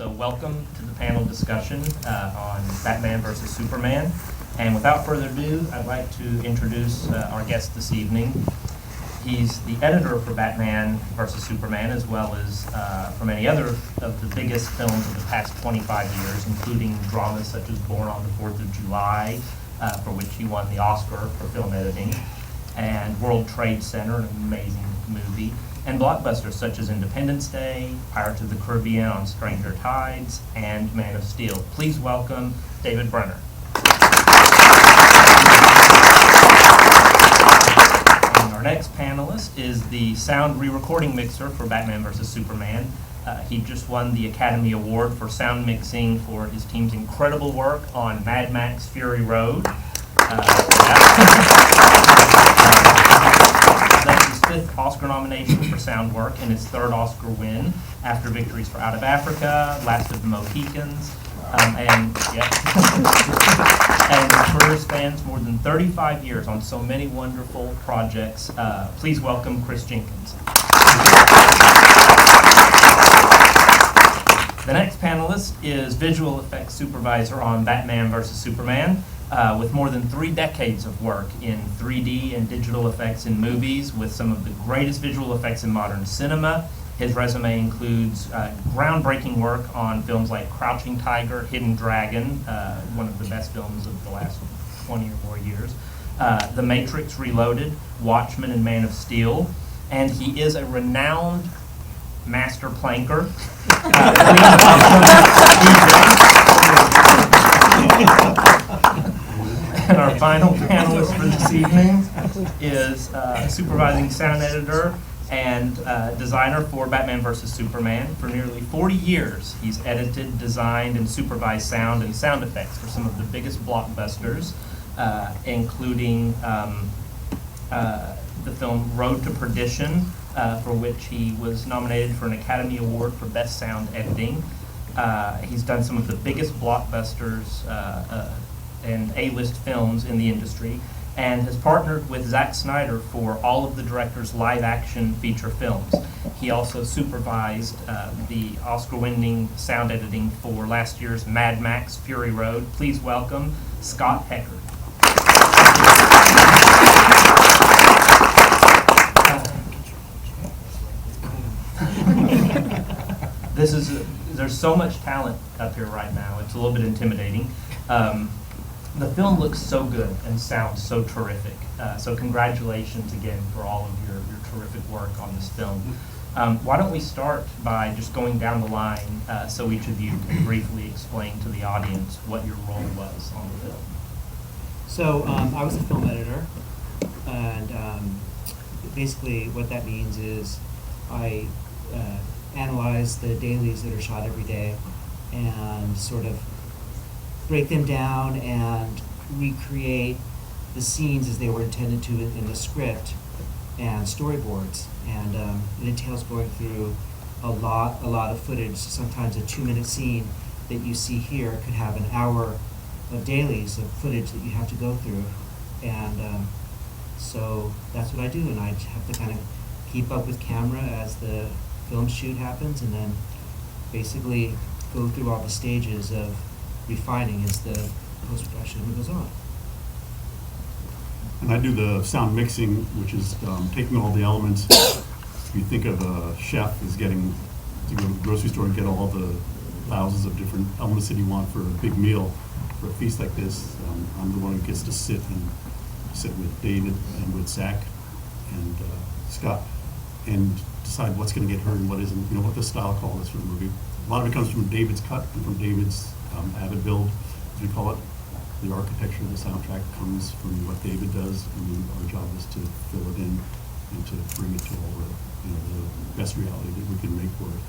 So welcome to the panel discussion on Batman versus Superman. And without further ado, I'd like to introduce our guest this evening. He's the editor for Batman versus Superman, as well as for many other of the biggest films of the past 25 years, including dramas such as Born on the 4th of July, for which he won the Oscar for film editing, and World Trade Center, an amazing movie, and blockbusters such as Independence Day, Pirates of the Caribbean on Stranger Tides, and Man of Steel. Please welcome David Brenner. And our next panelist is the sound re-recording mixer for Batman vs. Superman. He just won the Academy Award for sound mixing for his team's incredible work on Mad Max Fury Road. That's his 5th Oscar nomination for sound work and his 3rd Oscar win after victories for Out of Africa, Last of the Mohicans, and his career spans more than 35 years on so many wonderful projects. Please welcome Chris Jenkins. The next panelist is visual effects supervisor on Batman vs. Superman, with more than 3 decades of work in 3D and digital effects in movies with some of the greatest visual effects in modern cinema. His resume includes groundbreaking work on films like Crouching Tiger, Hidden Dragon, one of the best films of the last 20 or more years, The Matrix Reloaded, Watchmen, and Man of Steel. And he is a renowned master planker. And our final panelist for this evening is supervising sound editor and designer for Batman vs. Superman. For nearly 40 years, he's edited, designed, and supervised sound and sound effects for some of the biggest blockbusters, including the film Road to Perdition, for which he was nominated for an Academy Award for Best Sound Editing. He's done some of the biggest blockbusters and A-list films in the industry, and has partnered with Zack Snyder for all of the director's live-action feature films. He also supervised the Oscar-winning sound editing for last year's Mad Max Fury Road. Please welcome Scott Hecker. There's so much talent up here right now, it's a little bit intimidating. The film looks so good and sounds so terrific. So congratulations again for all of your terrific work on this film. Why don't we start by just going down the line so each of you can briefly explain to the audience what your role was on the film. So I was a film editor, and basically what that means is I analyze the dailies that are shot every day and sort of break them down and recreate the scenes as they were intended to in the script and storyboards. And it entails going through a lot of footage. Sometimes a 2-minute scene that you see here could have an hour of dailies of footage that you have to go through. And so that's what I do, and I have to kind of keep up with camera as the film shoot happens, and then basically go through all the stages of refining as the post-production goes on. And I do the sound mixing, which is taking all the elements. If you think of a chef is getting to go to the grocery store and get all the thousands of different elements that you want for a big meal, for a feast like this, I'm the one who gets to sit with David and with Zack and Scott and decide what's going to get heard and what isn't, what the style call is for the movie. A lot of it comes from David's cut and from David's avid build, as we call it. The architecture of the soundtrack comes from what David does, and our job is to fill it in and to bring it to all the best reality that we can make for it.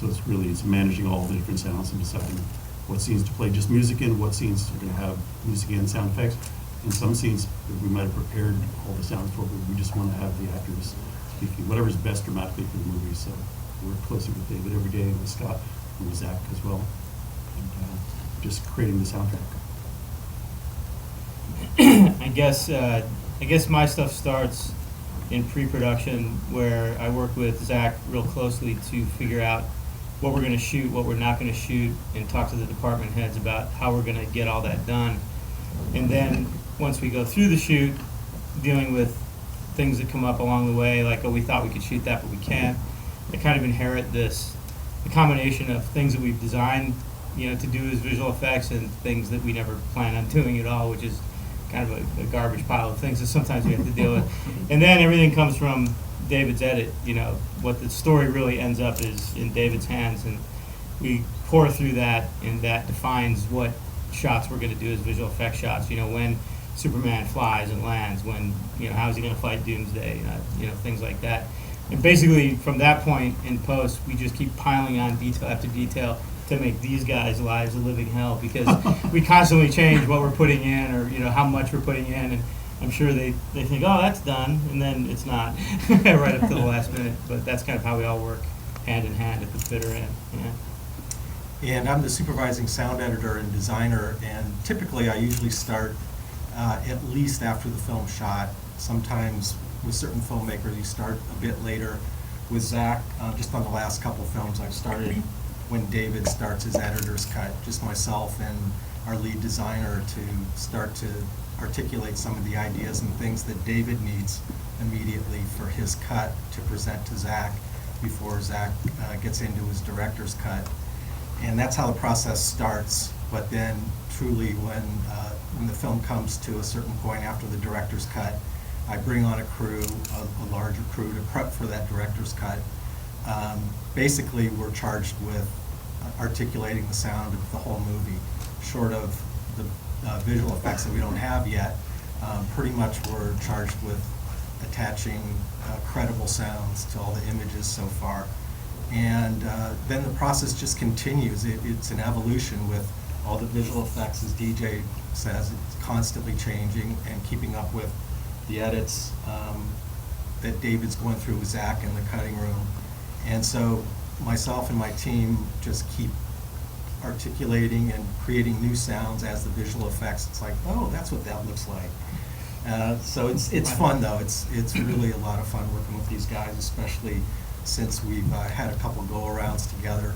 So it's managing all the different sounds and deciding what scenes to play just music in, what scenes are going to have music and sound effects. In some scenes, we might have prepared all the sounds for, but we just want to have the actors speaking whatever's best dramatically for the movie. So we work closely with David every day, and with Scott and with Zack as well, and just creating the soundtrack. I guess my stuff starts in pre-production, where I work with Zack real closely to figure out what we're going to shoot, what we're not going to shoot, and talk to the department heads about how we're going to get all that done. And then once we go through the shoot, dealing with things that come up along the way, like, oh, we thought we could shoot that, but we can't. I kind of inherit the combination of things that we've designed, to do as visual effects and things that we never plan on doing at all, which is kind of a garbage pile of things that sometimes we have to deal with. And then everything comes from David's edit. What the story really ends up is in David's hands, and we pour through that, and that defines what shots we're going to do as visual effects shots. When Superman flies and lands, when, how is he going to fight Doomsday, things like that. And basically, from that point in post, we just keep piling on detail after detail to make these guys' lives a living hell, because we constantly change what we're putting in, or how much we're putting in, and I'm sure they think, oh, that's done, and then it's not right up to the last minute. But that's kind of how we all work hand in hand at the bitter end. And I'm the supervising sound editor and designer, and typically I usually start at least after the film shot. Sometimes with certain filmmakers you start a bit later. With Zack, just on the last couple films, I've started when David starts his editor's cut, just myself and our lead designer to start to articulate some of the ideas and things that David needs immediately for his cut to present to Zack before Zack gets into his director's cut. And that's how the process starts. But then truly when the film comes to a certain point after the director's cut, I bring on a crew, a larger crew, to prep for that director's cut. Basically, we're charged with articulating the sound of the whole movie, short of the visual effects that we don't have yet. Pretty much we're charged with attaching credible sounds to all the images so far. And then the process just continues. It's an evolution with all the visual effects, as DJ says. It's constantly changing and keeping up with the edits that David's going through with Zack in the cutting room. And so myself and my team just keep articulating and creating new sounds as the visual effects. It's like, oh, that's what that looks like. So it's fun, though. It's really a lot of fun working with these guys, especially since we've had a couple go-arounds together.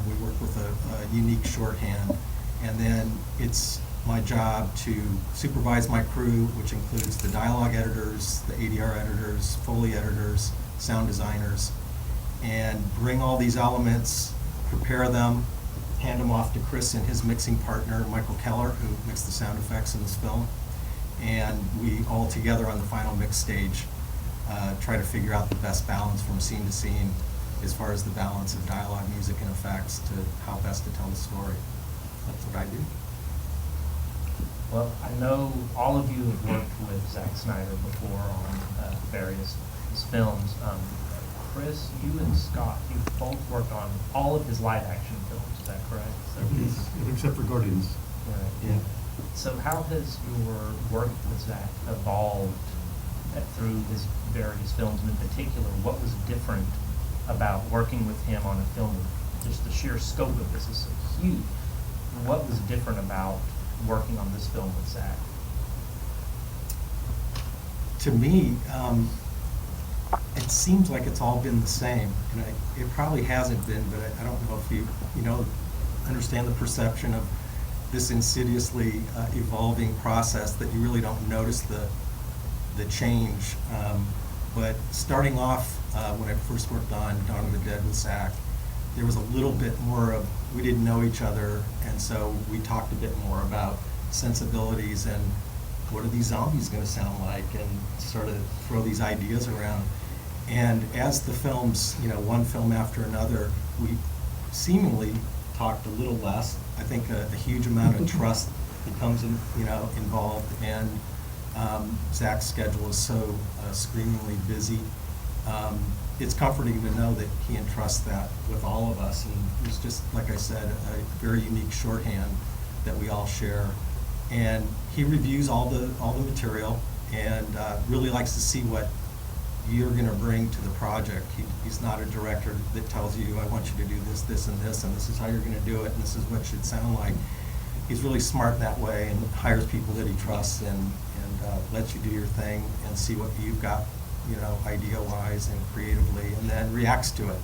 We work with a unique shorthand, and then it's my job to supervise my crew, which includes the dialogue editors, the ADR editors, Foley editors, sound designers, and bring all these elements, prepare them, hand them off to Chris and his mixing partner, Michael Keller, who mixed the sound effects in this film. And we all together on the final mix stage try to figure out the best balance from scene to scene as far as the balance of dialogue, music, and effects to how best to tell the story. That's what I do. Well, I know all of you have worked with Zack Snyder before on various films. Chris, you and Scott, you've both worked on all of his live-action films. Is that correct? So Except for Guardians. right. Yeah. So how has your work with Zack evolved through his various films? And in particular, what was different about working with him on a film? Just the sheer scope of this is so huge. What was different about working on this film with Zack? To me, it seems like it's all been the same, and it probably hasn't been, but I don't know if you understand the perception of this insidiously evolving process that you really don't notice the change. But starting off, when I first worked on Dawn of the Dead with Zack, there was a little bit more of, we didn't know each other, and so we talked a bit more about sensibilities and what are these zombies going to sound like, and sort of throw these ideas around. And as the films, one film after another, we seemingly talked a little less. I think a huge amount of trust becomes involved, and Zack's schedule is so screamingly busy. It's comforting to know that he entrusts that with all of us, and it's just, like I said, a very unique shorthand that we all share. And he reviews all the material and really likes to see what you're going to bring to the project. He's not a director that tells you, I want you to do this, this, and this is how you're going to do it, and this is what it should sound like. He's really smart that way and hires people that he trusts and lets you do your thing and see what you've got, idea-wise and creatively, and then reacts to it.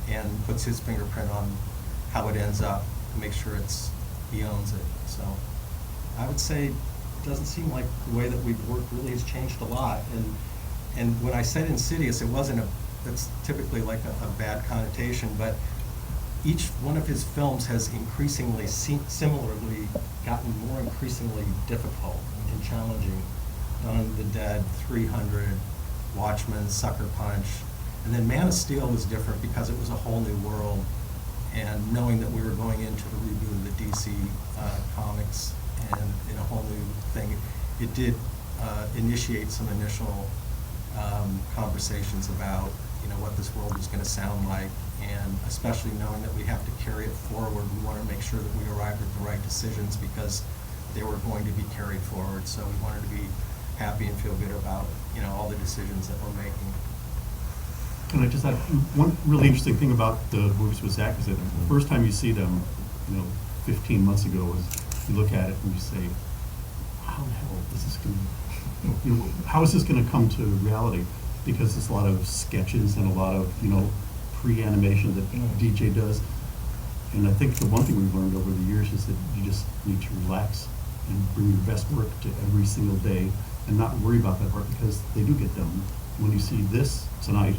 and puts his fingerprint on how it ends up, make sure he owns it. So I would say it doesn't seem like the way that we've worked really has changed a lot. And when I said insidious, that's typically like a bad connotation, but each one of his films has increasingly, similarly, gotten more increasingly difficult and challenging. Dawn of the Dead, 300, Watchmen, Sucker Punch, and then Man of Steel was different because it was a whole new world, and knowing that we were going into the reboot of the DC comics and in a whole new thing, it did initiate some initial conversations about what this world was going to sound like, and especially knowing that we have to carry it forward, we want to make sure that we arrived at the right decisions because they were going to be carried forward. So we wanted to be happy and feel good about all the decisions that we're making. Can I just add one really interesting thing about the movies with Zack is that the first time you see them, 15 months ago, is you look at it and you say, how the hell is this going to, how is this going to come to reality? Because there's a lot of sketches and a lot of, pre-animation that DJ does. And I think the one thing we've learned over the years is that you just need to relax and bring your best work to every single day and not worry about that part because they do get done. When you see this tonight,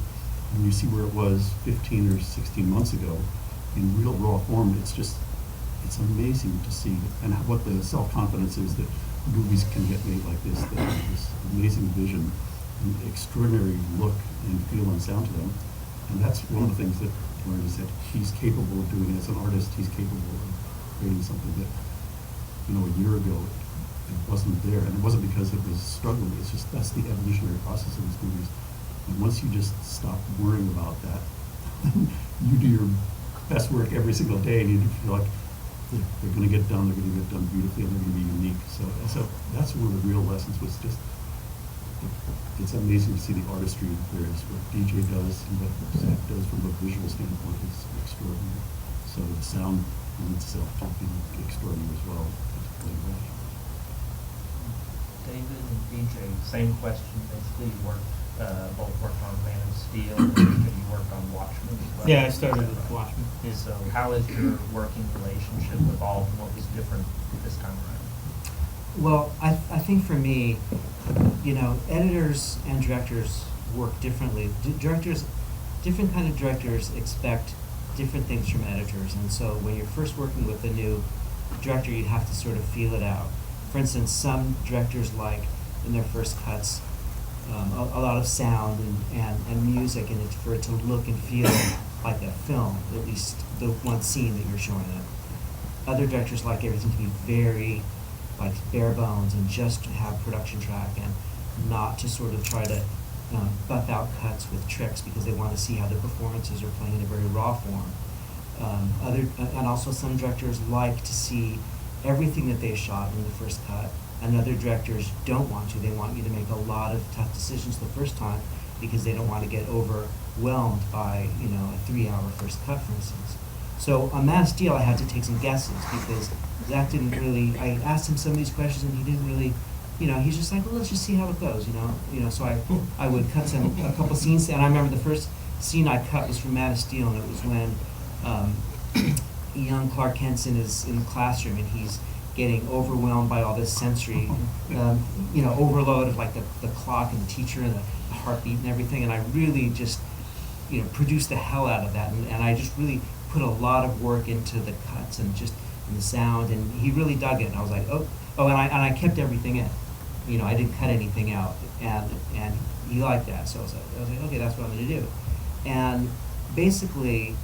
and you see where it was 15 or 16 months ago, in real raw form, it's amazing to see and what the self-confidence is that movies can get made like this, that have this amazing vision, and extraordinary look and feel and sound to them. And that's one of the things that I learned is that he's capable of doing as an artist, he's capable of creating something that, a year ago it wasn't there. And it wasn't because it was struggling, it's just that's the evolutionary process of these movies. And once you just stop worrying about that, you do your best work every single day and you feel like they're going to get done, they're going to get done beautifully, and they're going to be unique. So that's one of the real lessons was just, it's amazing to see the artistry there is. What DJ does and what Zack does from a visual standpoint is extraordinary. So the sound in itself can be extraordinary as well. David and DJ, same question. Basically, you both worked on Man of Steel, and you worked on Watchmen as well. Yeah, I started with Watchmen. Yeah. So how has your working relationship evolved and what was different this time around? Well, I think for me, editors and directors work differently. Different kind of directors expect different things from editors, and so when you're first working with a new director, you have to sort of feel it out. For instance, some directors like in their first cuts a lot of sound and music, and for it to look and feel like a film, at least the one scene that you're showing them. Other directors like everything to be very bare bones and just to have production track and not to sort of try to buff out cuts with tricks because they want to see how the performances are playing in a very raw form. And also some directors like to see everything that they shot in the first cut, and other directors don't want to. They want you to make a lot of tough decisions the first time because they don't want to get overwhelmed by a 3-hour first cut, for instance. So on Man of Steel, I had to take some guesses because Zack didn't really. I asked him some of these questions, and he didn't really. He's just like, well, let's just see how it goes. So I would cut a couple scenes, and I remember the first scene I cut was from Man of Steel, and it was when young Clark Kent is in the classroom, and he's getting overwhelmed by all this sensory, overload of the clock and the teacher and the heartbeat and everything, and I really just, produced the hell out of that, and I just really put a lot of work into the cuts and just in the sound, and he really dug it, and I was like, oh, and I kept everything in, I didn't cut anything out, and he liked that, so I was like, okay, that's what I'm going to do, and basically,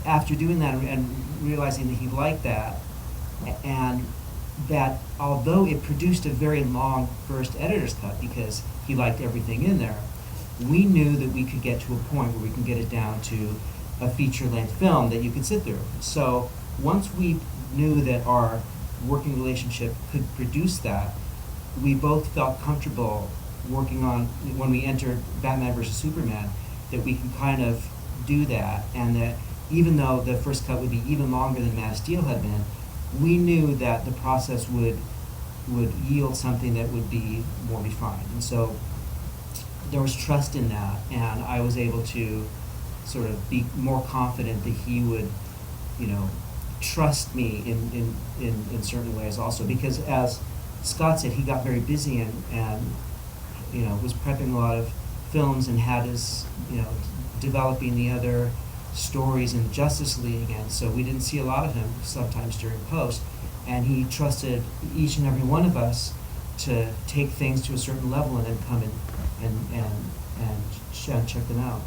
after doing that and realizing that he liked that, and that although it produced a very long first editor's cut because he liked everything in there, we knew that we could get to a point where we can get it down to a feature-length film that you could sit through. So once we knew that our working relationship could produce that, we both felt comfortable working on, when we entered Batman vs. Superman, that we could kind of do that, and that even though the first cut would be even longer than Man of Steel had been, we knew that the process would yield something that would be more refined. And so there was trust in that, and I was able to sort of be more confident that he would, trust me in certain ways also. Because as Scott said, he got very busy and was prepping a lot of films and had his, developing the other stories in Justice League, and so we didn't see a lot of him sometimes during post, and he trusted each and every one of us to take things to a certain level and then come and check them out.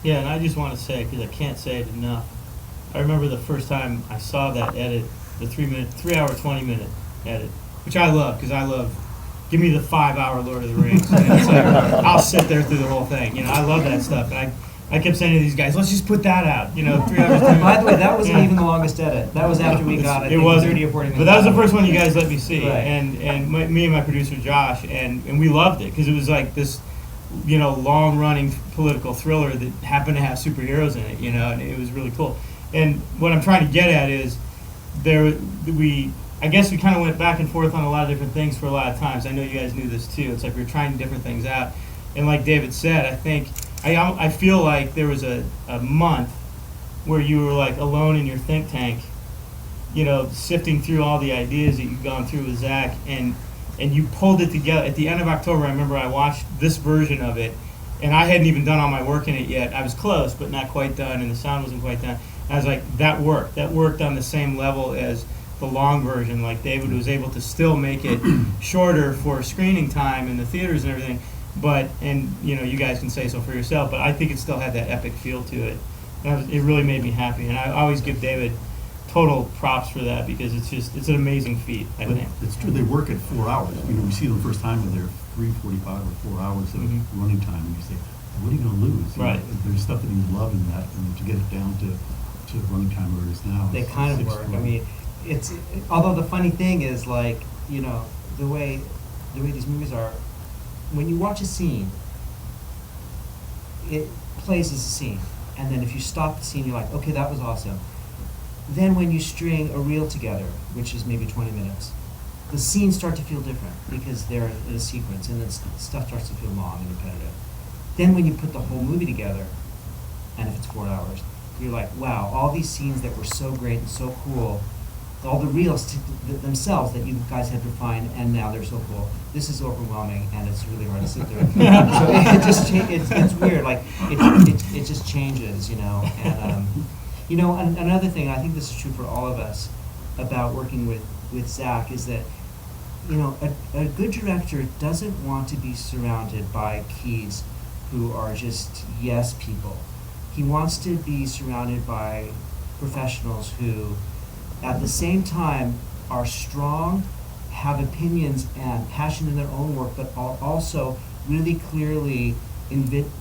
Yeah, and I just want to say, because I can't say it enough, I remember the first time I saw that edit, the 3 hour, 20-minute edit, which I love, because I love, give me the 5-hour Lord of the Rings. It's like, I'll sit there through the whole thing. I love that stuff. And I kept saying to these guys, let's just put that out. 3 hours. 2 minutes. By the way, that wasn't even the longest edit. That was after we got it was 30 or 40 minutes. But that was the first one you guys let me see. Right. And me and my producer Josh, and we loved it because it was like this, long-running political thriller that happened to have superheroes in it. And it was really cool. And what I'm trying to get at is I guess we kind of went back and forth on a lot of different things for a lot of times. I know you guys knew this too. It's like we were trying different things out. And like David said, I think, I feel like there was a month where you were like alone in your think tank, sifting through all the ideas that you've gone through with Zack, and you pulled it together. At the end of October, I remember I watched this version of it, and I hadn't even done all my work in it yet. I was close, but not quite done, and the sound wasn't quite done. I was like, that worked. That worked on the same level as the long version. Like David was able to still make it shorter for screening time in the theaters and everything. But, you guys can say so for yourself, but I think it still had that epic feel to it. And it really made me happy. And I always give David total props for that because it's an amazing feat, I think. It's true, they work at 4 hours. We see them the first time and they're 3:45 or 4 hours of running time, and you say, what are you going to lose? Right. There's stuff that you love in that, and to get it down to running time where it is now. They kind of work. I mean, although the funny thing is, like, the way these movies are, when you watch a scene, it plays as a scene, and then if you stop the scene, you're like, okay, that was awesome. Then when you string a reel together, which is maybe 20 minutes, the scenes start to feel different because they're in a sequence, and then stuff starts to feel long and repetitive. Then when you put the whole movie together, and if it's 4 hours, you're like, wow, all these scenes that were so great and so cool, all the reels themselves that you guys had refined, and now they're so cool. This is overwhelming, and it's really hard to sit there. So it's weird. Like it just changes, And another thing, I think this is true for all of us about working with Zack, is that a good director doesn't want to be surrounded by keys who are just yes people. He wants to be surrounded by professionals who, at the same time, are strong, have opinions and passion in their own work, but are also really clearly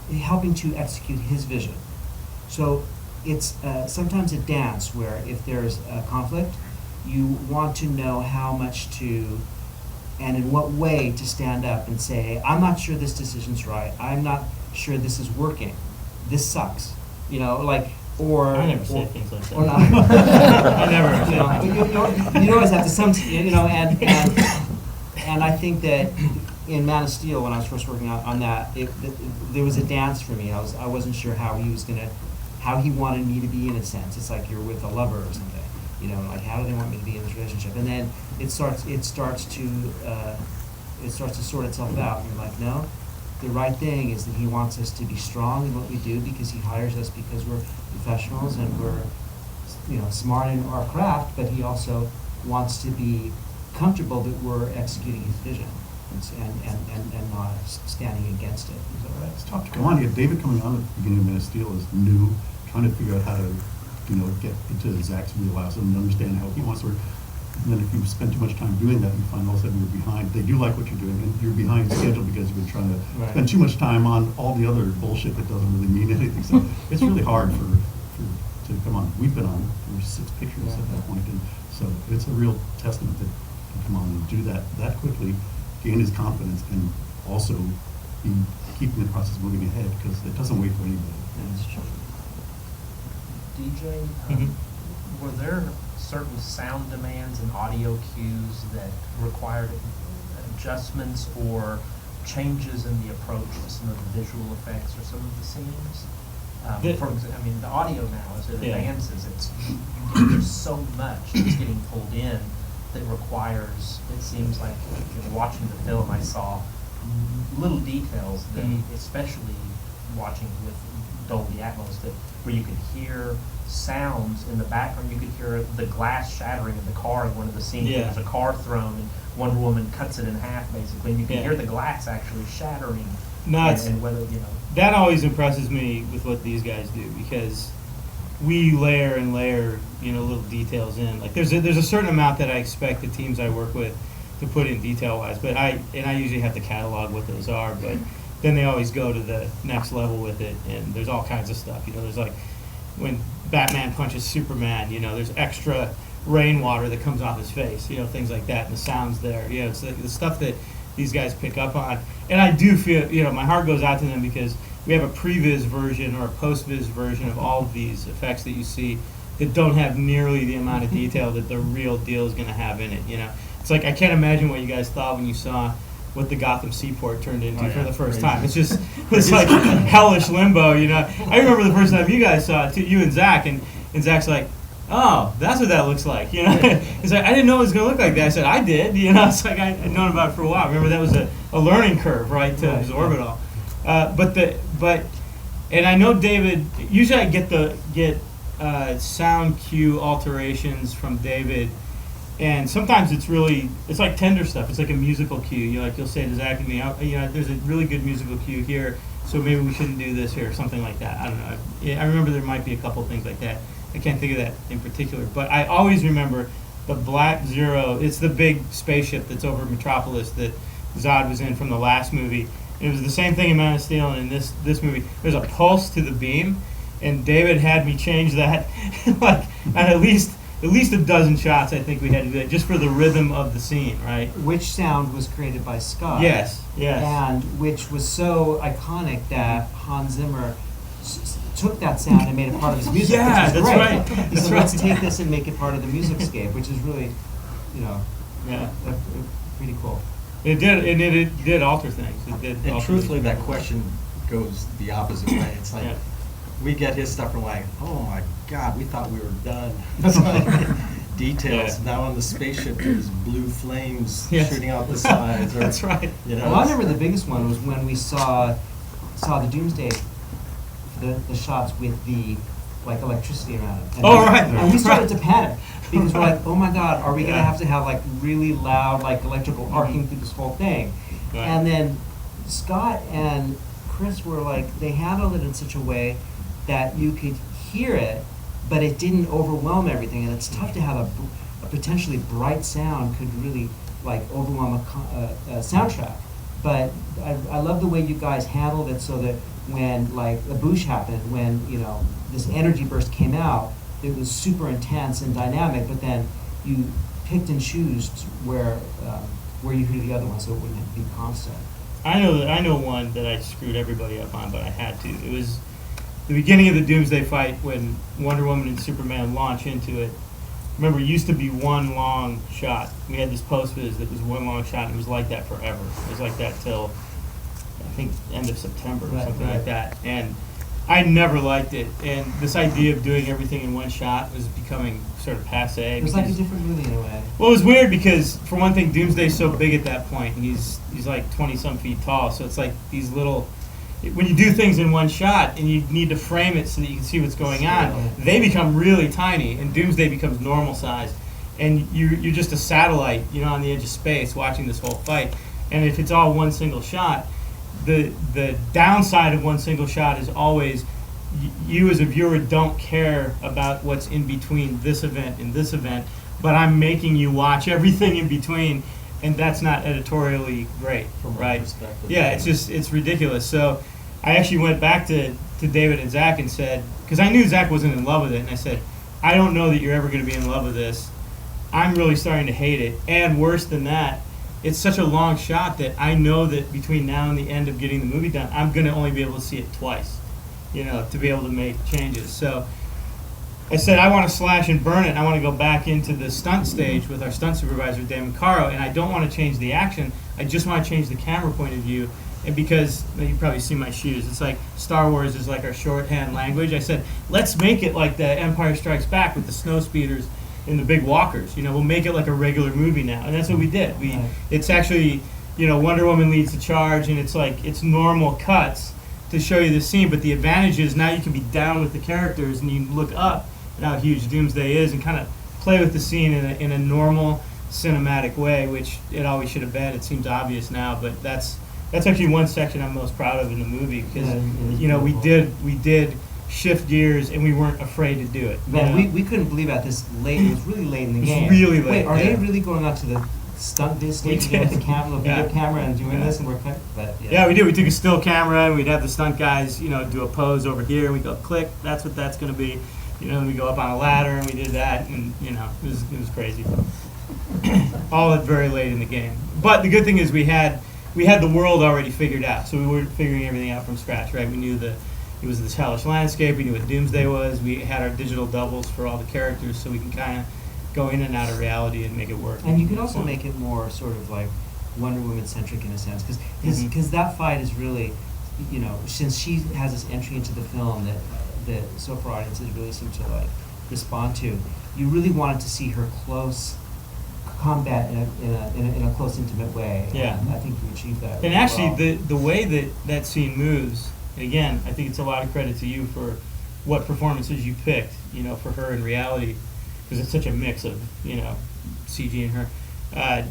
helping to execute his vision. So it's sometimes a dance where if there's a conflict, you want to know how much to and in what way to stand up and say, I'm not sure this decision's right. I'm not sure this is working. This sucks. Or I never say things like that. Or not. I never. You always have to and I think that in Man of Steel, when I was first working on that, there was a dance for me. I wasn't sure how he wanted me to be, in a sense. It's like you're with a lover or something. Like, how do they want me to be in this relationship? And then it starts to sort itself out. And you're like, no, the right thing is that he wants us to be strong in what we do because he hires us because we're professionals and we're, smart in our craft. But he also wants to be comfortable that we're executing his vision and not standing against it. Is that right? It's tough to come on. You have David coming on at the beginning of Man of Steel is new, trying to figure out how to get into Zack's wheelhouse and understand how he wants to work. And then if you spend too much time doing that, you find all of a sudden you're behind. They do like what you're doing, and you're behind schedule because you've been trying to spend too much time on all the other bullshit that doesn't really mean anything. So it's really hard to come on. We've been on for 6 pictures at that point, and so it's a real testament that you come on and do that quickly, gain his confidence, and also be keeping the process moving ahead because it doesn't wait for anybody. That's true. DJ, were there certain sound demands and audio cues that required adjustments, or changes in the approach to some of the visual effects or some of the scenes. The- I mean, the audio now, as it Yeah. advances, there's so much that's getting pulled in that requires, it seems like, watching the film, I saw little details that, especially watching with Dolby Atmos, that where you could hear sounds in the background. You could hear the glass shattering in the car in one of the scenes. Yeah. There's a car thrown, and Wonder Woman cuts it in half, basically, and you can Yeah. hear the glass actually shattering. No, and whether, that always impresses me with what these guys do, because we layer and layer, little details in. Like there's a certain amount that I expect the teams I work with to put in detail wise, but I usually have to catalog what those are, but then they always go to the next level with it, and there's all kinds of stuff. There's like when Batman punches Superman, there's extra rainwater that comes off his face, things like that, and the sounds there. It's like the stuff that these guys pick up on. And I do feel, my heart goes out to them, because we have a previs version or a post-vis version of all of these effects that you see that don't have nearly the amount of detail that the real deal is going to have in it. It's like, I can't imagine what you guys thought when you saw what the Gotham Seaport turned into for the first time. It's just, it's like hellish limbo, I remember the first time you guys saw it, too, you and Zack, and Zack's like, oh, that's what that looks like, It's like, I didn't know it was going to look like that. I said, I did, It's like, I'd known about it for a while. Remember, that was a learning curve, right, to absorb it all. And I know David, usually I get sound cue alterations from David, and sometimes it's like tender stuff. It's like a musical cue. You'll say to Zack and me, there's a really good musical cue here, so maybe we shouldn't do this here, or something like that. I don't know. I remember there might be a couple things like that. I can't think of that in particular, but I always remember the Black Zero. It's the big spaceship that's over Metropolis that Zod was in from the last movie. It was the same thing in Man of Steel and in this movie. There's a pulse to the beam, and David had me change that like at least a dozen shots. I think we had to do that just for the rhythm of the scene, right? Which sound was created by Scott. Yes. And which was so iconic that Hans Zimmer took that sound and made it part of his music. Yeah, which is that's great. right. He That's said, let's right. take this and make it part of the music scape, which is really, Yeah. pretty cool. It did, and it did alter things. It did. And alter truthfully, things. that question goes the opposite way. It's like, Yeah. we get his stuff and we're like, oh my God, we thought we were done. It's like details. Yeah. Now on the spaceship, there's blue flames Yes. shooting out the sides. Or, That's right. Well, I remember the biggest one was when we saw the Doomsday, the shots with the electricity around it. And Oh, right. And we started to panic because we're like, oh my God, are we gonna have to have really loud electrical arcing through this whole thing? Right. And then Scott and Chris were like, they handled it in such a way that you could hear it, but it didn't overwhelm everything. And it's tough to have a potentially bright sound could really overwhelm a soundtrack. But I love the way you guys handled it, so that when the boosh happened, when this energy burst came out, it was super intense and dynamic. But then you picked and chose where you hear the other one, so it wouldn't be constant. I know one that I screwed everybody up on, but I had to. It was the beginning of the Doomsday fight when Wonder Woman and Superman launch into it. Remember, it used to be one long shot. We had this post-viz that was one long shot, and it was like that forever. It was like that till, I think, end of September or something like that. And I never liked it. And this idea of doing everything in one shot was becoming sort of passé. It was like a different movie in a way. Well, it was weird because, for one thing, Doomsday's so big at that point. He's like 20-some feet tall, so it's like these little... When you do things in one shot and you need to frame it so that you can see what's going on, they become really tiny, and Doomsday becomes normal size. And you're just a satellite, on the edge of space watching this whole fight. And if it's all one single shot, the downside of one single shot is always you as a viewer don't care about what's in between this event and this event, but I'm making you watch everything in between, and that's not editorially great, From my right? perspective. Yeah, it's ridiculous. So I actually went back to David and Zack and said, because I knew Zack wasn't in love with it, and I said, I don't know that you're ever going to be in love with this. I'm really starting to hate it, and worse than that, it's such a long shot that I know that between now and the end of getting the movie done, I'm going to only be able to see it twice, to be able to make changes. So I said, I want to slash and burn it, and I want to go back into the stunt stage with our stunt supervisor, Dan Caro, and I don't want to change the action. I just want to change the camera point of view. And because, you probably see my shoes, it's like Star Wars is like our shorthand language. I said, let's make it like the Empire Strikes Back with the snow speeders and the big walkers. You know, we'll make it like a regular movie now. And that's what we did. It's actually, you know, Wonder Woman leads the charge, and it's like, it's normal cuts to show you the scene, but the advantage is now you can be down with the characters and you look up at how huge Doomsday is and kind of play with the scene in a normal cinematic way, which it always should have been. It seems obvious now, but that's actually one section I'm most proud of in the movie, because you know, we did shift gears and we weren't afraid to do it. Man, we couldn't believe at this late. It was really late in the game. Really late. Wait, are they really going out to the stunt stage with the camera, the video camera, and doing this? And we're yeah, we did. We took a still camera and we'd have the stunt guys, you know, do a pose over here, and we go click. That's what that's going to be. You know, and we go up on a ladder and we did that, and you know, it was crazy. All very late in the game. But the good thing is we had the world already figured out, so we weren't figuring everything out from scratch, right? We knew it was this hellish landscape. We knew what Doomsday was. We had our digital doubles for all the characters, so we can kind of go in and out of reality and make it work. And you can also make it more sort of like Wonder Woman centric in a sense, because that fight is really, you know, since she has this entry into the film that so far audiences really seem to like respond to, you really wanted to see her close combat in a close, intimate way. Yeah, and I think you achieved that. And really actually, well. the way that scene moves, again, I think it's a lot of credit to you for what performances you picked, you know, for her in reality, because it's such a mix of, you know, CG and her. I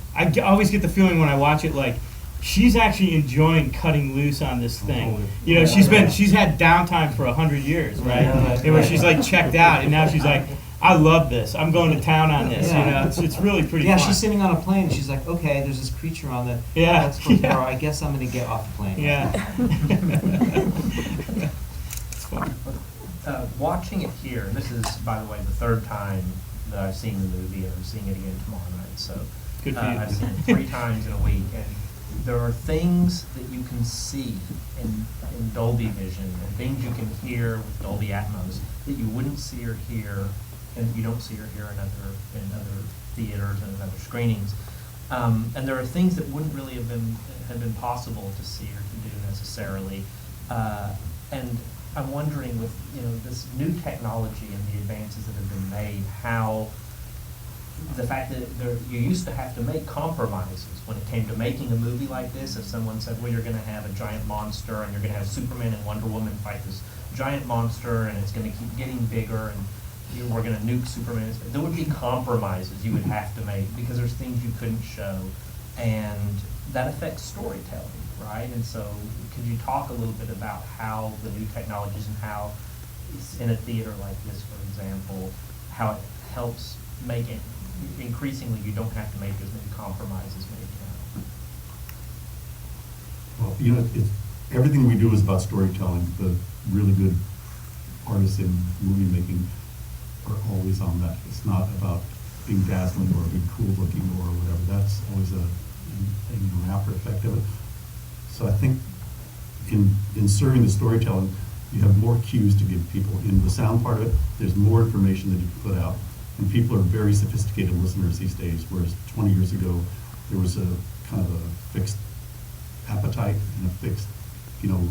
always get the feeling when I watch it, like, she's actually enjoying cutting loose on this thing. You know, she's had downtime for 100 years, right? And where she's like checked out, and now she's like, I love this. I'm going to town on this. You know, it's really pretty. Yeah, fun. she's sitting on a plane. And she's like, okay, there's this creature on the. Yeah. That's close door. I guess I'm going to get off the plane. Yeah. It's fun. Watching it here, and this is, by the way, the third time that I've seen the movie, and I'm seeing it again tomorrow night. So Good for you. I've seen it 3 times in a week, and there are things that you can see in Dolby Vision, and things you can hear with Dolby Atmos that you wouldn't see or hear, and you don't see or hear in other theaters and in other screenings. And there are things that wouldn't really have been possible to see or to do necessarily. And I'm wondering, with this new technology and the advances that have been made, how the fact that you used to have to make compromises when it came to making a movie like this. If someone said, well, you're going to have a giant monster and you're going to have Superman and Wonder Woman fight this giant monster, and it's going to keep getting bigger, and we're going to nuke Superman, there would be compromises you would have to make because there's things you couldn't show, and that affects storytelling, right? And so could you talk a little bit about how the new technologies and how in a theater like this, for example, how it helps make it increasingly you don't have to make as many compromises maybe now? Well, everything we do is about storytelling. The really good artists in movie making are always on that. It's not about being dazzling or being cool looking or whatever. That's always an after effect of it. So I think in serving the storytelling, you have more cues to give people. In the sound part of it, there's more information that you can put out. And people are very sophisticated listeners these days, whereas 20 years ago, there was a kind of a fixed appetite and a fixed,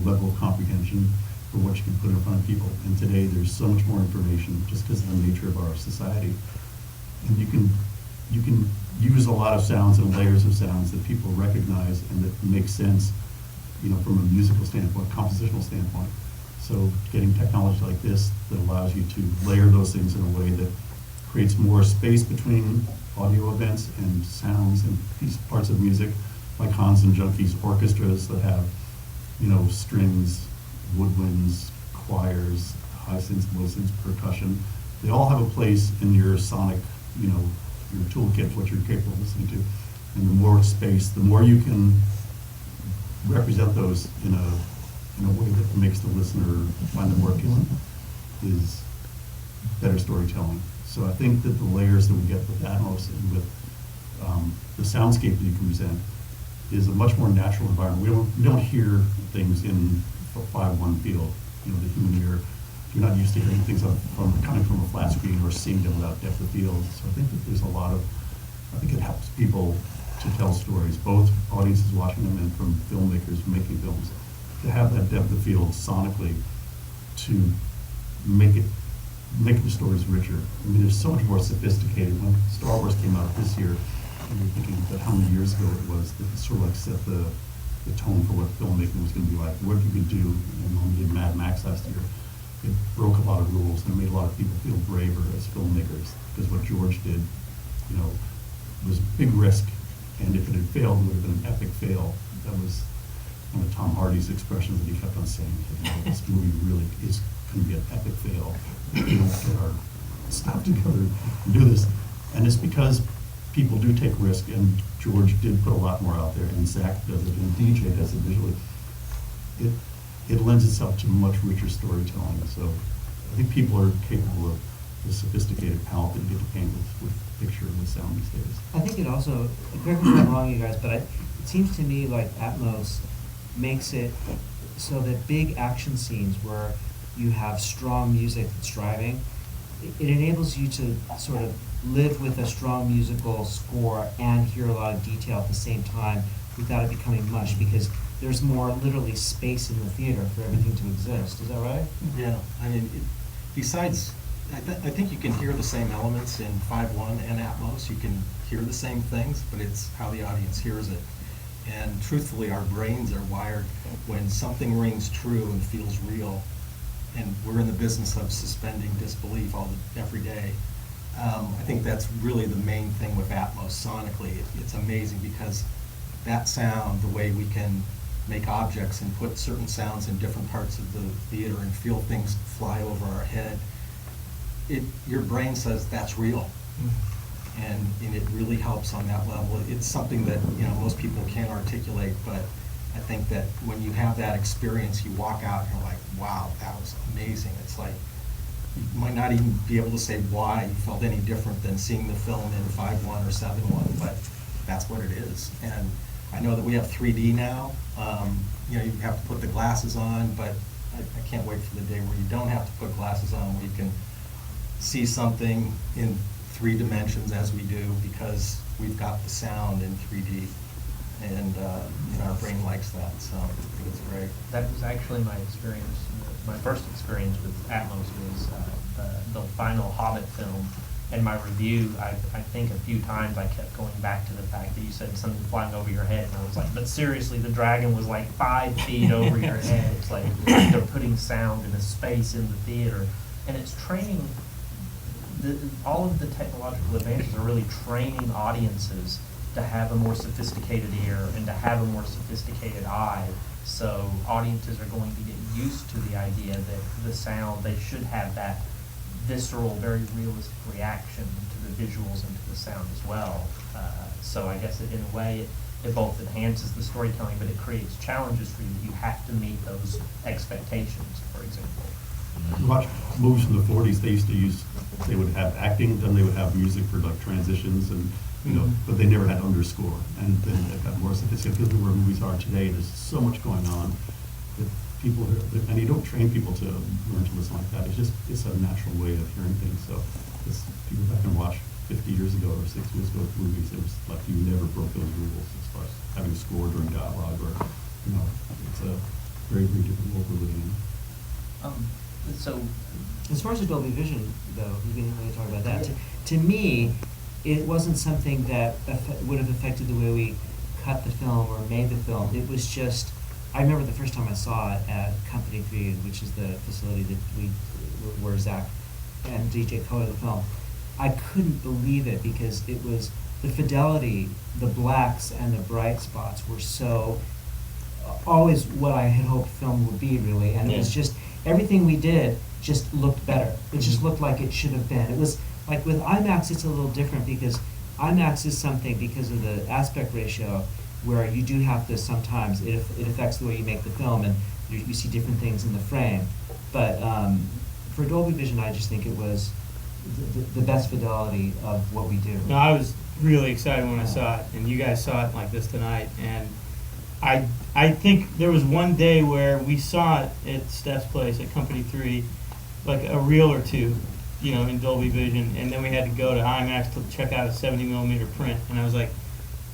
level of comprehension for what you can put in front of people. And today, there's so much more information just because of the nature of our society. And you can use a lot of sounds and layers of sounds that people recognize and that make sense, from a musical standpoint, compositional standpoint. So getting technology like this that allows you to layer those things in a way that creates more space between audio events and sounds and these parts of music, like Hans and Junkie's orchestras that have, strings, woodwinds, choirs, high synths, low synths, percussion. They all have a place in your sonic, your toolkit, what you're capable of listening to. And the more space, the more you can represent those in a way that makes the listener find them more appealing, is better storytelling. So I think that the layers that we get with Atmos and with the soundscape that you can present is a much more natural environment. We don't hear things in a 5:1 field. The human ear you're not used to hearing things coming from a flat screen or seeing them without depth of field. So I think that there's I think it helps people to tell stories, both audiences watching them and from filmmakers making films, to have that depth of field sonically to make the stories richer. I mean, there's so much more sophisticated. When Star Wars came out this year, and you're thinking about how many years ago it was, that it sort of like set the tone for what filmmaking was going to be like, what you could do. And when we did Mad Max last year, it broke a lot of rules and it made a lot of people feel braver as filmmakers, because what George did, was a big risk, and if it had failed, it would have been an epic fail. That was one of Tom Hardy's expressions that he kept on saying, this movie really is going to be an epic fail if we don't get our stuff together and do this. And it's because people do take risk, and George did put a lot more out there, and Zack does it, and DJ does it visually. It lends itself to much richer storytelling. So I think people are capable of the sophisticated palette that you get to paint with picture and with sound these days. I think it also, correct me if I'm wrong, you guys, but it seems to me like Atmos makes it so that big action scenes where you have strong music that's driving, it enables you to sort of live with a strong musical score and hear a lot of detail at the same time without it becoming mush, because there's more literally space in the theater for everything to exist. Is that right? Yeah, I mean, besides, I think you can hear the same elements in 5.1 and Atmos. You can hear the same things, but it's how the audience hears it. And truthfully, our brains are wired when something rings true and feels real, and we're in the business of suspending disbelief every day. I think that's really the main thing with Atmos sonically. It's amazing because that sound, the way we can make objects and put certain sounds in different parts of the theater and feel things fly over our head, your brain says that's real. And it really helps on that level. It's something that most people can't articulate, but I think that when you have that experience, you walk out and you're like, wow, that was amazing. It's like, you might not even be able to say why you felt any different than seeing the film in 5.1 or 7.1, but that's what it is. And I know that we have 3D now. You have to put the glasses on, but I can't wait for the day where you don't have to put glasses on, where you can see something in 3 dimensions as we do, because we've got the sound in 3D, and our brain likes that, so I think it's great. That was actually my experience. My first experience with Atmos was the final Hobbit film. In my review, I think a few times I kept going back to the fact that you said something flying over your head, and I was like, but seriously, the dragon was like 5 feet over your head. It's like they're putting sound in a space in the theater, and it's training. All of the technological advances are really training audiences to have a more sophisticated ear and to have a more sophisticated eye. So audiences are going to get used to the idea that the sound, they should have that visceral, very realistic reaction to the visuals and to the sound as well. So I guess in a way, it both enhances the storytelling, but it creates challenges for you. You have to meet those expectations, for example. You watch movies from the 40s, they would have acting, then they would have music for like transitions, and but they never had underscore. And then it got more sophisticated. Because where movies are today, there's so much going on that people, and you don't train people to learn to listen like that. It's a natural way of hearing things. So people back and watch 50 years ago or 60 years ago with movies, it was like you never broke those rules as far as having a score during dialogue, or it's a very, very different world we're living in. So, as far as the Dolby Vision, though, we didn't really talk about that. To me, it wasn't something that would have affected the way we cut the film or made the film. It was just, I remember the first time I saw it at Company 3, which is the facility that where Zack and DJ colored the film. I couldn't believe it, because it was the fidelity, the blacks and the bright spots were so always what I had hoped film would be, really. And it was just, everything we did just looked better. It just looked like it should have been. It was like with IMAX, it's a little different, because IMAX is something, because of the aspect ratio, where you do have to sometimes, it affects the way you make the film, and you see different things in the frame. But for Dolby Vision, I just think it was the best fidelity of what we do. No, I was really excited when I saw it, and you guys saw it like this tonight, and I think there was one day where we saw it at Steph's place at Company 3, like a reel or two, in Dolby Vision, and then we had to go to IMAX to check out a 70 millimeter print, and I was like,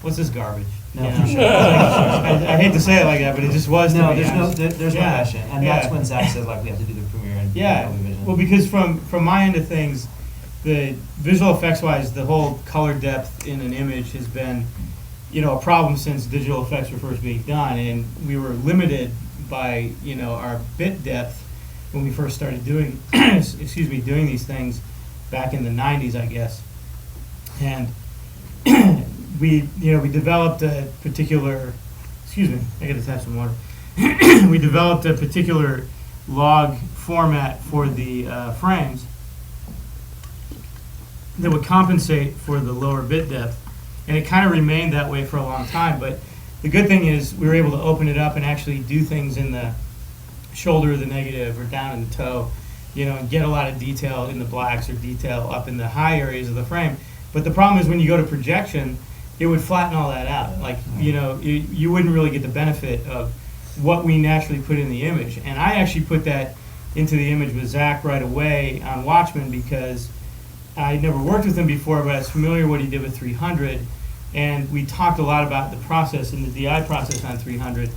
what's this garbage? No, for sure. I hate to say it like that, but it just was to No, me. there's no Yeah, question, and yeah. that's when Zack said like we have to do the premiere in Yeah, Dolby Vision. well, because from my end of things, the visual effects wise, the whole color depth in an image has been, a problem since digital effects were first being done, and we were limited by, our bit depth when we first started doing, doing these things back in the 90s, I guess. And we developed a particular, I gotta have some water. We developed a particular log format for the frames that would compensate for the lower bit depth, and it kind of remained that way for a long time. But the good thing is we were able to open it up and actually do things in the shoulder of the negative or down in the toe, and get a lot of detail in the blacks or detail up in the high areas of the frame. But the problem is when you go to projection, it would flatten all that out. Like, you wouldn't really get the benefit of what we naturally put in the image. And I actually put that into the image with Zack right away on Watchmen because I'd never worked with him before, but I was familiar with what he did with 300. And we talked a lot about the process and the DI process on 300.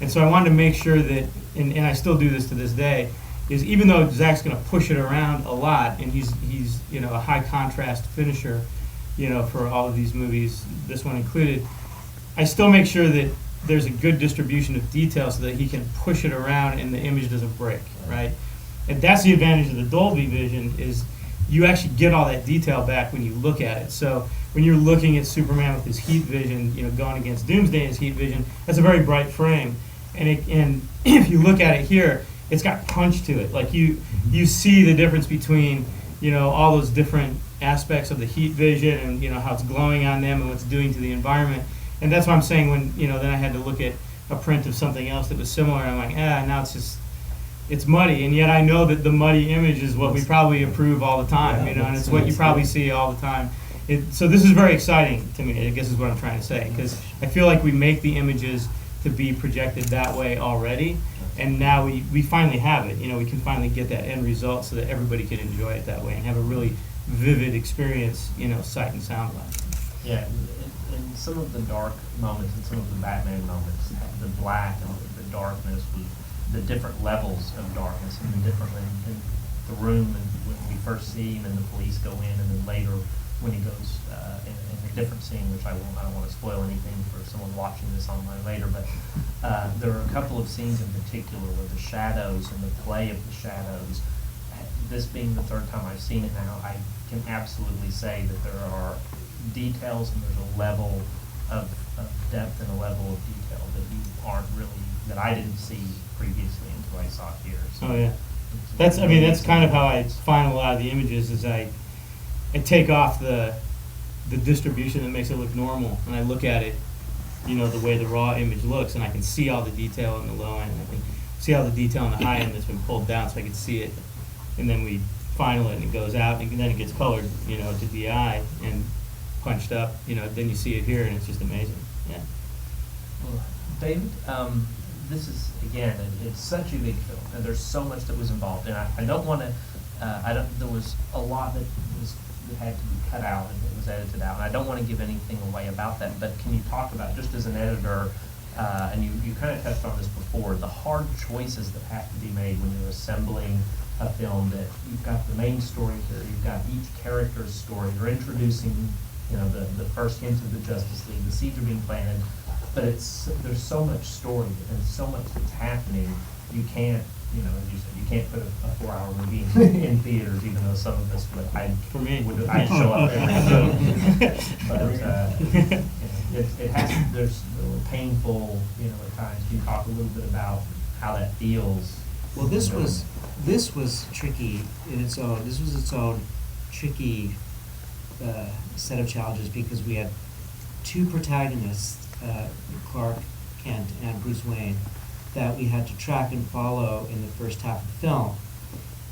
And so I wanted to make sure that, and I still do this to this day, is even though Zack's going to push it around a lot, and he's a high contrast finisher, for all of these movies, this one included, I still make sure that there's a good distribution of detail so that he can push it around and the image doesn't break, right? And that's the advantage of the Dolby Vision is you actually get all that detail back when you look at it. So when you're looking at Superman with his heat vision, going against Doomsday in his heat vision, that's a very bright frame. And if you look at it here, it's got punch to it. Like you see the difference between, all those different aspects of the heat vision and, how it's glowing on them and what it's doing to the environment. And that's what I'm saying when, then I had to look at a print of something else that was similar. And I'm like, now it's muddy. And yet I know that the muddy image is what we probably approve all the time, and it's what you probably see all the time. So this is very exciting to me, I guess is what I'm trying to say, because I feel like we make the images to be projected that way already. And now we finally have it. We can finally get that end result so that everybody can enjoy it that way and have a really vivid experience, sight and sound wise. Yeah, and some of the dark moments and some of the Batman moments, the black and the darkness, the different levels of darkness and the different in the room and when we first see him and the police go in, and then later when he goes in a different scene, which I don't want to spoil anything for someone watching this online later, but there are a couple of scenes in particular where the shadows and the play of the shadows, this being the third time I've seen it now, I can absolutely say that there are details and there's a level of depth and a level of detail that I didn't see previously until I saw it here. So oh yeah, that's kind of how I find a lot of the images is I take off the distribution that makes it look normal, and I look at it, the way the raw image looks, and I can see all the detail in the low end, and I can see all the detail in the high end that's been pulled down, so I can see it, and then we final it, and it goes out, and then it gets colored, to DI and punched up, then you see it here, and it's just amazing. Yeah. Well, David, this is, again, it's such a big film, and there's so much that was involved, and I don't want to, there was a lot that had to be cut out and it was edited out, and I don't want to give anything away about that, but can you talk about, just as an editor, and you kind of touched on this before, the hard choices that have to be made when you're assembling a film, that you've got the main story here, you've got each character's story, you're introducing, the first hints of the Justice League, the seeds are being planted, but there's so much story and so much that's happening, you can't, as you said, you can't put a 4-hour movie in theaters, even though some of us would. I'd show up every show. But it has. There's a little painful, at times. Can you talk a little bit about how that feels? Well, this was tricky in its own. This was its own tricky set of challenges because we had two protagonists, Clark Kent and Bruce Wayne, that we had to track and follow in the first half of the film.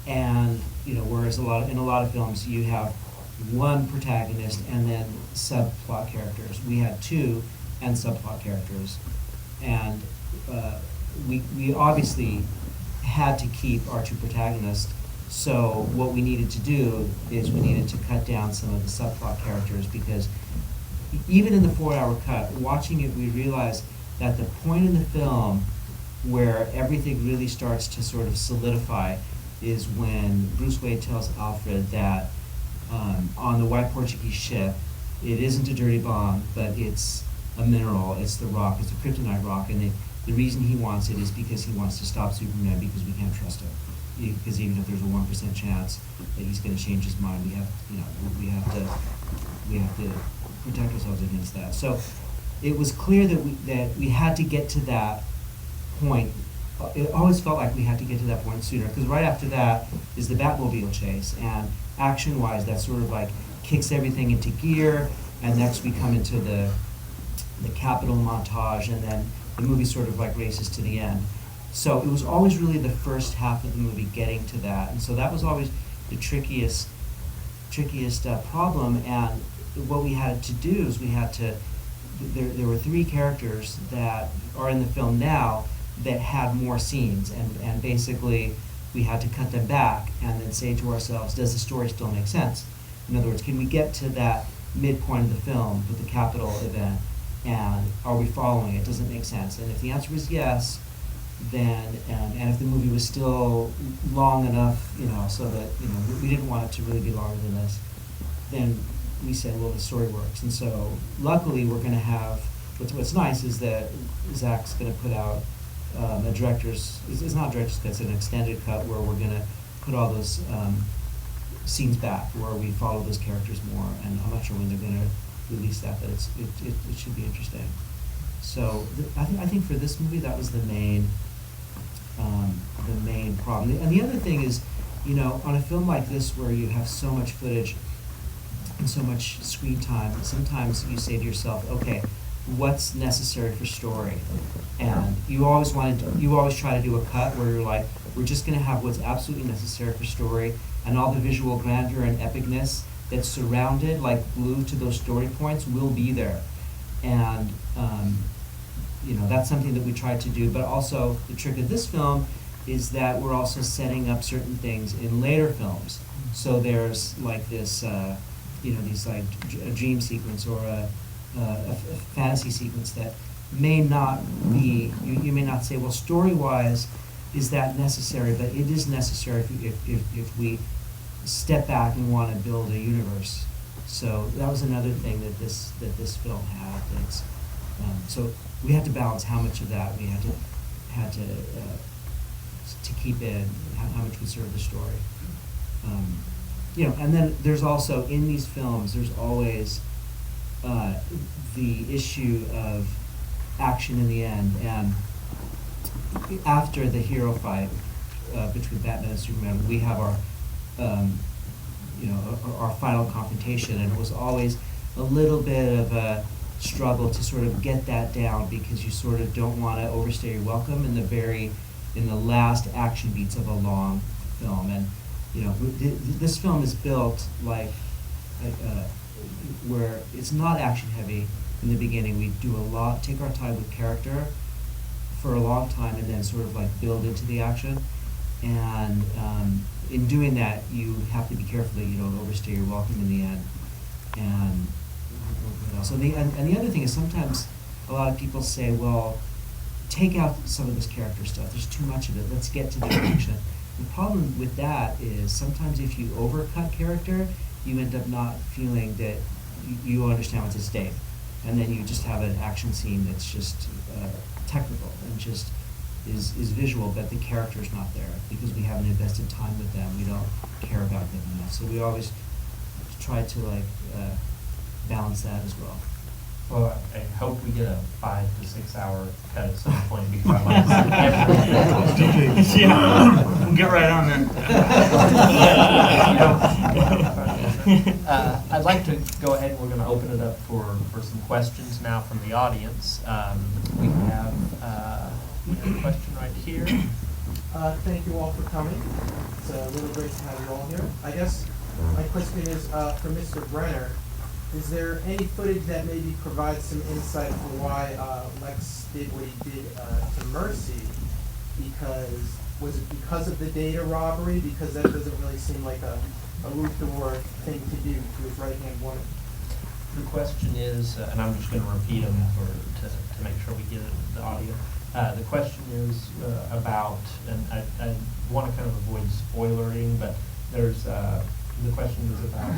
And, whereas in a lot of films you have one protagonist and then subplot characters. We had two and subplot characters. And we obviously had to keep our two protagonists So what we needed to do is we needed to cut down some of the subplot characters, because even in the 4-hour cut, watching it, we realized that the point in the film where everything really starts to sort of solidify is when Bruce Wayne tells Alfred that on the white Portuguese ship, it isn't a dirty bomb, but it's a mineral, it's the rock, it's a kryptonite rock, and the reason he wants it is because he wants to stop Superman, because we can't trust him. Because even if there's a 1% chance that he's going to change his mind, we have to protect ourselves against that. So it was clear that we had to get to that point. It always felt like we had to get to that point sooner, because right after that is the Batmobile chase, and action-wise, that sort of like kicks everything into gear, and next we come into the Capitol montage, and then the movie sort of like races to the end. So it was always really the first half of the movie getting to that, and so that was always the trickiest problem. And what we had to do is we had to. There were 3 characters that are in the film now that had more scenes, and basically we had to cut them back and then say to ourselves, does the story still make sense? In other words, can we get to that midpoint of the film with the Capitol event, and are we following it? Does it make sense? And if the answer was yes, then, and if the movie was still long enough, so that, we didn't want it to really be longer than this, then we said, well, the story works. And so luckily we're going to have, what's nice is that Zack's going to put out a director's, it's not a director's cut, it's an extended cut where we're going to put all those scenes back, where we follow those characters more, and I'm not sure when they're going to release that, but it should be interesting. So I think for this movie that was the main problem. And the other thing is, on a film like this where you have so much footage and so much screen time, sometimes you say to yourself, okay, what's necessary for story? And you always try to do a cut where you're like, we're just going to have what's absolutely necessary for story, and all the visual grandeur and epicness that's surrounded, like glue to those story points, will be there. And that's something that we tried to do. But also the trick of this film is that we're also setting up certain things in later films. So there's like this, these like a dream sequence or a fantasy sequence that may not be, you may not say, well, story-wise, is that necessary? But it is necessary if we step back and want to build a universe. So that was another thing that this film had. So we had to balance how much of that we had to keep in, how much would serve the story. And then there's also, in these films, there's always the issue of action in the end. And after the hero fight between Batman and Superman, we have our final confrontation, and it was always a little bit of a struggle to sort of get that down, because you sort of don't want to overstay your welcome in the last action beats of a long film. And this film is built like where it's not action heavy in the beginning. We do a lot, take our time with character for a long time, and then sort of like build into the action. And in doing that, you have to be careful that you don't overstay your welcome in the end. And so the other thing is, sometimes a lot of people say, well, take out some of this character stuff. There's too much of it. Let's get to the action. The problem with that is sometimes if you overcut character, you end up not feeling that you understand what's at stake. And then you just have an action scene that's just technical and just is visual, but the character's not there because we haven't invested time with them. We don't care about them enough. So we always try to balance that as well. Well, I hope we get a 5 to 6 hour cut at some point, because I like to see everything. Yeah, we'll get right on that. I'd like to go ahead, we're going to open it up for some questions now from the audience. We have a question right here. Thank you all for coming. It's really great to have you all here. I guess my question is for Mr. Brenner. Is there any footage that maybe provides some insight for why Lex did what he did to Mercy? Because Was it because of the data robbery? Because that doesn't really seem like a Luthor thing to do to his right-hand woman. The question is, and I'm just going to repeat them to make sure we get the audio. The question is about, and I want to kind of avoid spoilering, but there's the question is about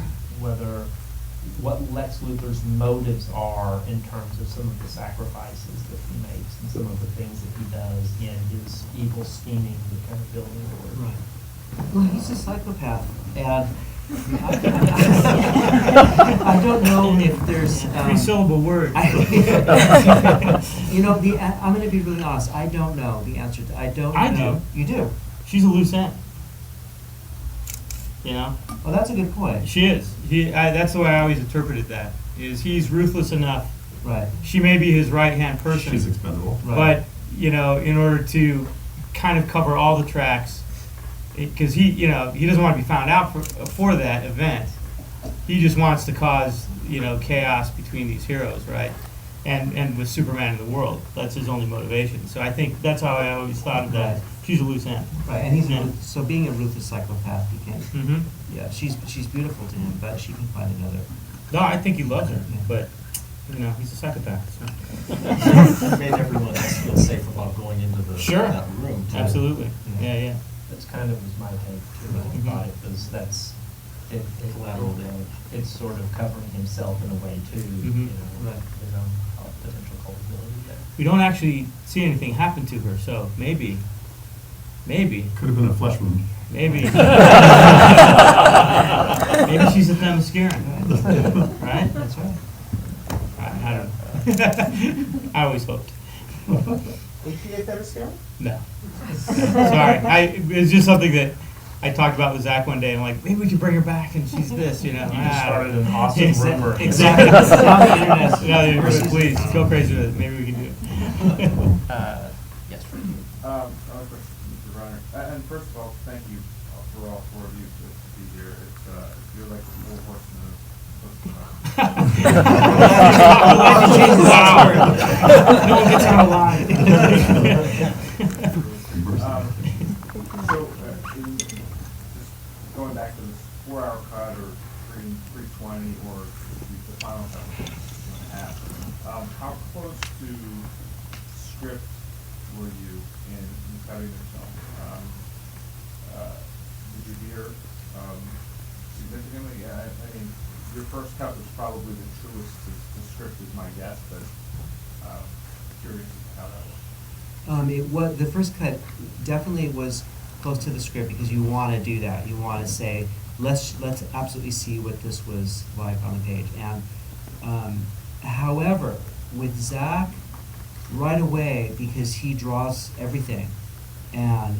what Lex Luthor's motives are in terms of some of the sacrifices that he makes and some of the things that he does in his evil scheming to kind of build an order. Right. Well, he's a psychopath, and I don't know if there's Three-syllable word. You know, I'm going to be really honest. I don't know the answer to. I don't. I know. do. You do. She's a loose end. You know? Well, that's a good point. She is. That's the way I always interpreted that. Is he's ruthless enough. Right. She may be his right-hand person. She's expendable. Right. But, you know, in order to kind of cover all the tracks, because he doesn't want to be found out for that event. He just wants to cause, chaos between these heroes, right? And with Superman in the world. That's his only motivation. So I think that's how I always thought of that. Right. She's a loose end. Right, and he's Yeah. so being a ruthless psychopath, he can. Mm-hmm. Yeah, she's beautiful to him, but she can find another. No, I think he loves her, Yeah. but, he's a psychopath. So. It made everyone else feel safe about going into Sure. that room, too. Absolutely. Yeah. That's kind of was my take too. I Mhm. thought it was Collateral damage. it's sort of covering himself in a way too. Mhm. Right. His own potential culpability there. We don't actually see anything happen to her, so maybe. Could have been a flesh wound. Maybe she's a Themysciran, right? That's right. I don't know. I always hoped. APA Themyscira? No. Sorry. It's just something that I talked about with Zack one day. I'm like, maybe we could bring her back and she's this, You just started an awesome rumor. Exactly. Exactly. No, please, go crazy with it. Maybe we can do it. Yes, Fred. Another question, Mr. Brenner. And first of all, thank you for all four of you to be here. You're like the four horsemen of Wow. No one gets out alive. So, just going back to this 4-hour cut or 320 or the final cut, 2.5, how close to script were you in cutting this film? Did you veer significantly? I mean, your first cut was probably the truest to script is my guess, but curious how that was. The first cut definitely was close to the script because you want to do that. You want to say, let's absolutely see what this was like on the page. And however, with Zack, right away, because he draws everything, and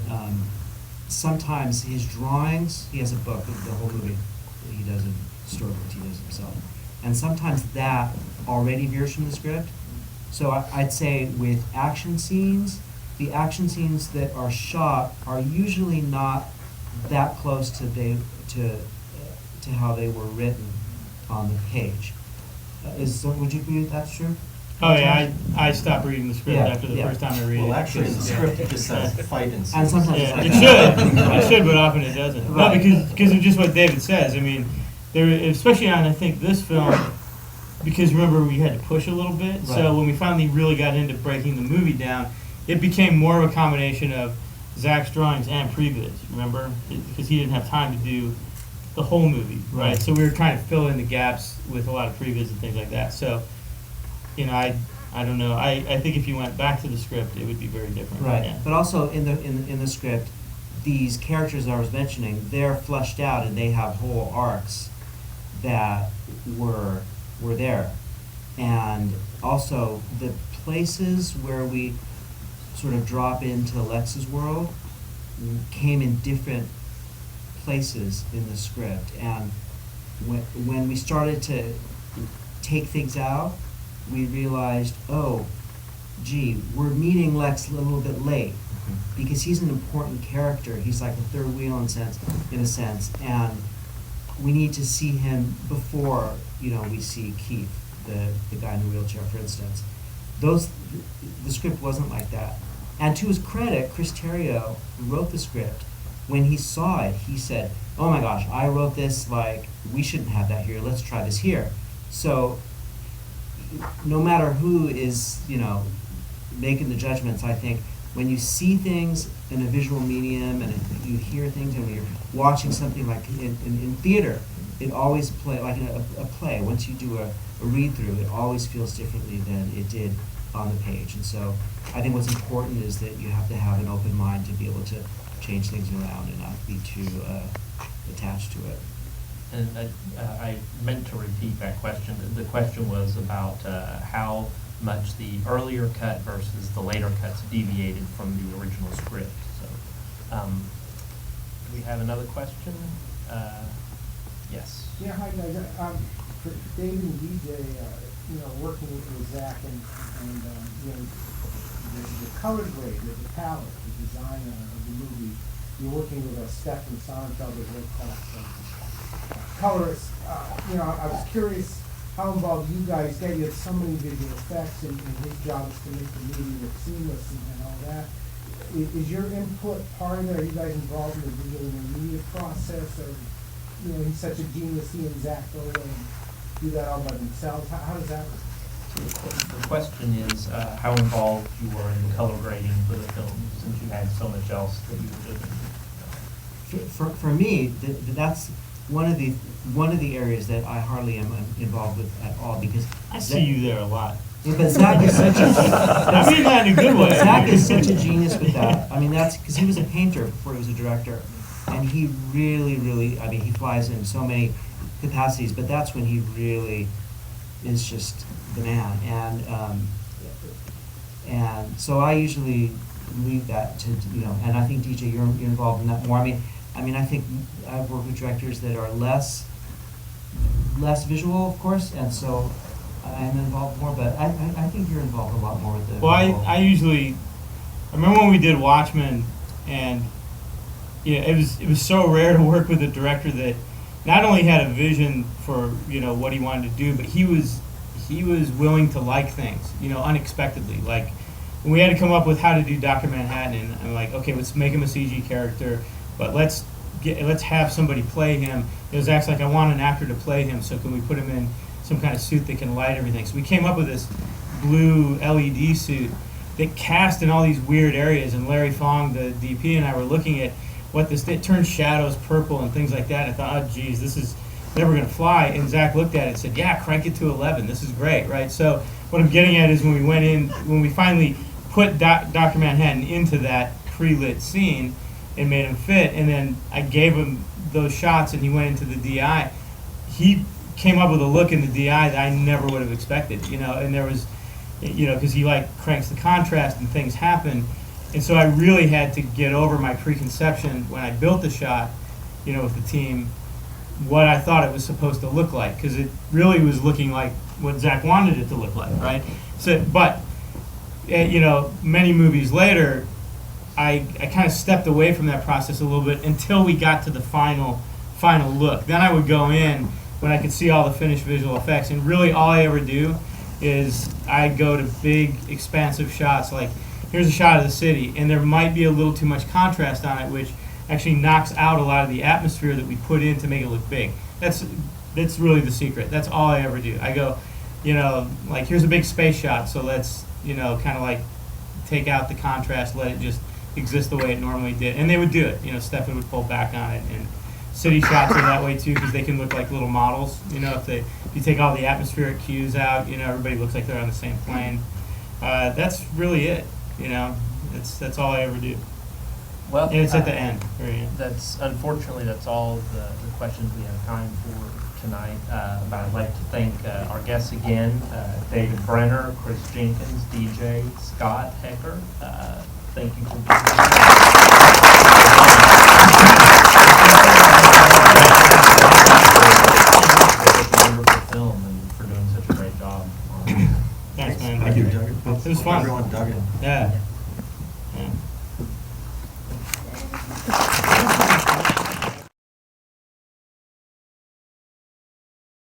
sometimes his drawings, he has a book of the whole movie that he does in storyboards, he does himself, and sometimes that already veers from the script. So I'd say with action scenes, the action scenes that are shot are usually not that close to how they were written on the page. Would you agree that's true? Oh yeah, I stopped reading the script Yeah, after the yeah. first time I read it. Well, actually, in the Yeah. script, it just says fight and And sometimes Yeah, it's it like should. that. It should, but often it doesn't. Right. No, because of just what David says. I mean, there, especially on I think this film, because remember we had to push a little bit. Right. So when we finally really got into breaking the movie down, it became more of a combination of Zack's drawings and previs. Remember, because he didn't have time to do the whole movie, right? Right. So we were trying to fill in the gaps with a lot of previs and things like that. So, I don't know. I think if you went back to the script, it would be very different. Right, Yeah. but also in the script, these characters I was mentioning, they're fleshed out and they have whole arcs that were there. And also the places where we sort of drop into Lex's world came in different places in the script. And when we started to take things out, we realized, oh, gee, we're meeting Lex a little bit late because he's an important character. He's like a third wheel in a sense, and we need to see him before we see Keith, the guy in the wheelchair, for instance. The script wasn't like that, And to his credit, Chris Terrio, who wrote the script, when he saw it, he said, "Oh my gosh, I wrote this, like, we shouldn't have that here, let's try this here." So no matter who is, making the judgments, I think when you see things in a visual medium and you hear things and when you're watching something like in theater, it always like in a play. Once you do a read-through, it always feels differently than it did on the page. And so I think what's important is that you have to have an open mind to be able to change things around and not be too attached to it. And I meant to repeat that question. The question was about how much the earlier cut versus the later cuts deviated from the original script. So, do we have another question? Yes. Yeah, hi guys. For David and DJ, working with Zack and the color grade, the palette, the design of the movie. You're working with Stefan Sonnenfeld, a world-class colorist. I was curious how involved you guys get. You have so many visual effects, and his job is to make the movie look seamless and all that. Is your input part of it? Are you guys involved in the visual intermediate process, or he's such a genius, he and Zack go away and do that all by themselves? How does that work? The question is how involved you were in the color grading for the film, since you had so much else that you were doing. For me, that's one of the areas that I hardly am involved with at all, because I see you there a lot. Yeah, but Zack is such I mean that in a good way. Zack is such a genius with that. I mean, that's because he was a painter before he was a director, and he really, he flies in so many capacities. But that's when he really is just the man. And so I usually leave that to and I think DJ, you're involved in that more. I mean, I think I've worked with directors that are less visual, of course, and so I'm involved more. But I think you're involved a lot more with the. Well, I remember when we did Watchmen, and it was so rare to work with a director that not only had a vision for what he wanted to do, but he was willing to like things unexpectedly. Like when we had to come up with how to do Dr. Manhattan, and I'm like, okay, let's make him a CG character, but let's have somebody play him. Zach's like, I want an actor to play him, so can we put him in some kind of suit that can light everything? So we came up with this blue LED suit that cast in all these weird areas, and Larry Fong, the DP, and I were looking at it turned shadows purple and things like that, and I thought, oh geez, this is never going to fly. And Zach looked at it and said, yeah, crank it to 11. This is great, right? So what I'm getting at is when we finally put Dr. Manhattan into that pre-lit scene and made him fit, and then I gave him those shots and he went into the DI, he came up with a look in the DI that I never would have expected, and there was, because he cranks the contrast and things happen. And so I really had to get over my preconception when I built the shot, with the team, what I thought it was supposed to look like, because it really was looking like what Zack wanted it to look like, right? So, but many movies later, I kind of stepped away from that process a little bit until we got to the final look. Then I would go in when I could see all the finished visual effects, and really all I ever do is I go to big, expansive shots. Like here's a shot of the city, and there might be a little too much contrast on it, which actually knocks out a lot of the atmosphere that we put in to make it look big. That's really the secret. That's all I ever do. I go, here's a big space shot, so let's, kind of take out the contrast, let it just exist the way it normally did. And they would do it. Stefan would pull back on it. And city shots are that way too, because they can look like little models. If you take all the atmospheric cues out, everybody looks like they're on the same plane. That's really it. That's all I ever do. Well, and it's at the end, very end. Unfortunately, that's all the questions we have time for tonight. But I'd like to thank our guests again, David Brenner, Chris Jenkins, DJ, Scott Hecker. Thank you for being wonderful film and for doing such a great job. Thanks, man. Thank you. Doug. It was fun. Everyone dug it. Yeah.